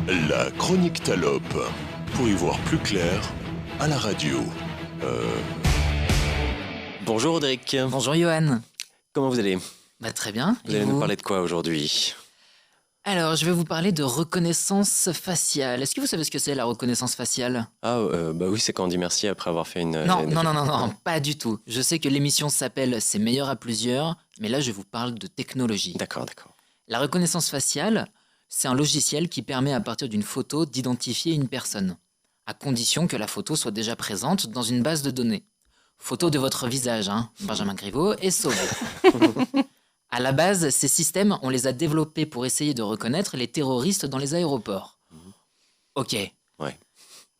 La chronique Talop. Pour y voir plus clair, à la radio. Bonjour Audric, Bonjour Johan. comment vous allez? Très bien. Vous Et allez vous nous parler de quoi aujourd'hui? Alors, je vais vous parler de reconnaissance faciale. Est-ce que vous savez ce que c'est la reconnaissance faciale? Bah oui, c'est quand on dit merci après avoir fait une... Non, pas du tout. Je sais que l'émission s'appelle C'est meilleur à plusieurs, mais là je vous parle de technologie. D'accord. La reconnaissance faciale, c'est un logiciel qui permet à partir d'une photo d'identifier une personne, à condition que la photo soit déjà présente dans une base de données. Photo de votre visage, Benjamin Griveaux, est sauvé. À la base, ces systèmes, on les a développés pour essayer de reconnaître les terroristes dans les aéroports. Ok. Ouais.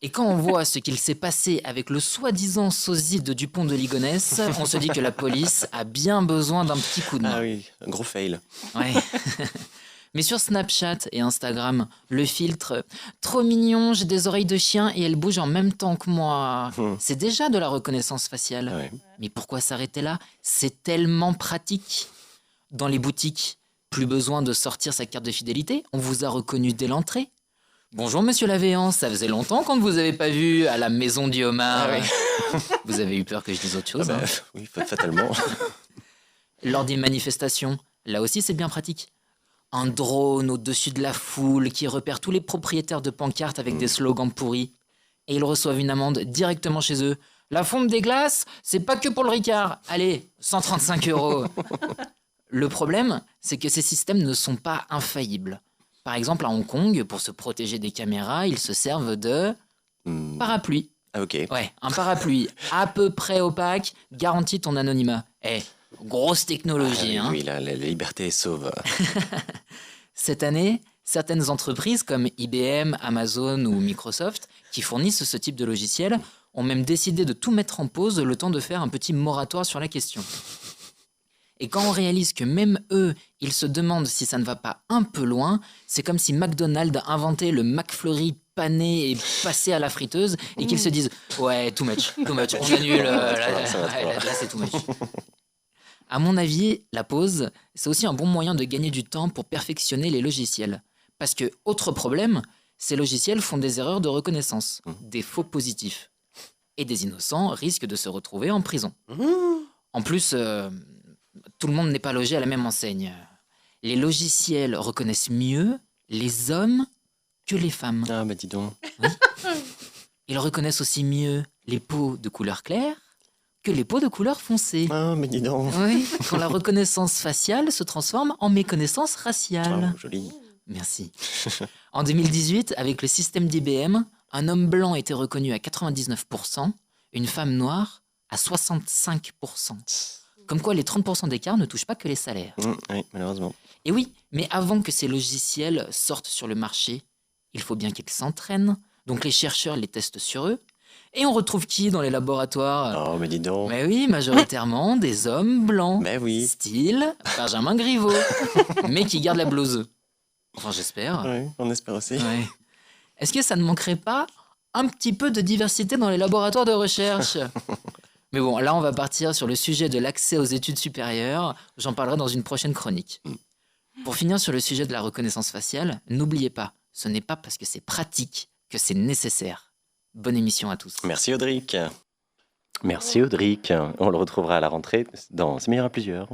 Et quand on voit ce qu'il s'est passé avec le soi-disant sosie de Dupont de Ligonnès, on se dit que la police a bien besoin d'un petit coup de main. Ah oui, un gros fail. Ouais. Mais sur Snapchat et Instagram, le filtre « Trop mignon, j'ai des oreilles de chien et elle bouge en même temps que moi », c'est déjà de la reconnaissance faciale. Ouais. Mais pourquoi s'arrêter là? C'est tellement pratique. Dans les boutiques, plus besoin de sortir sa carte de fidélité, on vous a reconnu dès l'entrée. Bonjour monsieur Lavéant, ça faisait longtemps qu'on ne vous avait pas vu à la maison du homard. Ah oui. Vous avez eu peur que je dise autre chose. Oui, fatalement. Lors des manifestations, là aussi c'est bien pratique. Un drone au-dessus de la foule qui repère tous les propriétaires de pancartes avec des slogans pourris. Et ils reçoivent une amende directement chez eux. La fonte des glaces, c'est pas que pour le Ricard. Allez, 135 €. Le problème, c'est que ces systèmes ne sont pas infaillibles. Par exemple, à Hong Kong, pour se protéger des caméras, ils se servent de parapluie. Ah ok. Ouais, un parapluie à peu près opaque garantit ton anonymat. Grosse technologie, Oui, la liberté est sauve. Cette année, certaines entreprises comme IBM, Amazon ou Microsoft, qui fournissent ce type de logiciel, ont même décidé de tout mettre en pause le temps de faire un petit moratoire sur la question. Et quand on réalise que même eux, ils se demandent si ça ne va pas un peu loin, c'est comme si McDonald's inventait le McFlurry pané et passé à la friteuse et qu'ils se disent « Ouais, too much, on annule, là c'est too much ». À mon avis, la pause, c'est aussi un bon moyen de gagner du temps pour perfectionner les logiciels. Parce que, autre problème, ces logiciels font des erreurs de reconnaissance, des faux positifs. Et des innocents risquent de se retrouver en prison. En plus, tout le monde n'est pas logé à la même enseigne. Les logiciels reconnaissent mieux les hommes que les femmes. Ah bah dis donc. Ils reconnaissent aussi mieux les peaux de couleur claire que les peaux de couleur foncée. Ah mais dis donc. Oui, quand la reconnaissance faciale se transforme en méconnaissance raciale. Oh, joli. Merci. En 2018, avec le système d'IBM, un homme blanc était reconnu à 99%, une femme noire à 65%. Comme quoi les 30% d'écart ne touchent pas que les salaires. Oui, malheureusement. Et oui, mais avant que ces logiciels sortent sur le marché, il faut bien qu'ils s'entraînent. Donc les chercheurs les testent sur eux. Et on retrouve qui dans les laboratoires? Oh mais dis donc. Mais oui, majoritairement des hommes blancs. Mais oui. Style Benjamin Griveaux. Mais qui garde la blouse. Enfin, j'espère. Oui, on espère aussi. Ouais. Est-ce que ça ne manquerait pas un petit peu de diversité dans les laboratoires de recherche? Mais bon, là, on va partir sur le sujet de l'accès aux études supérieures. J'en parlerai dans une prochaine chronique. Pour finir sur le sujet de la reconnaissance faciale, n'oubliez pas, ce n'est pas parce que c'est pratique que c'est nécessaire. Bonne émission à tous. Merci Audric. Merci Audric. On le retrouvera à la rentrée dans C'est meilleur à plusieurs.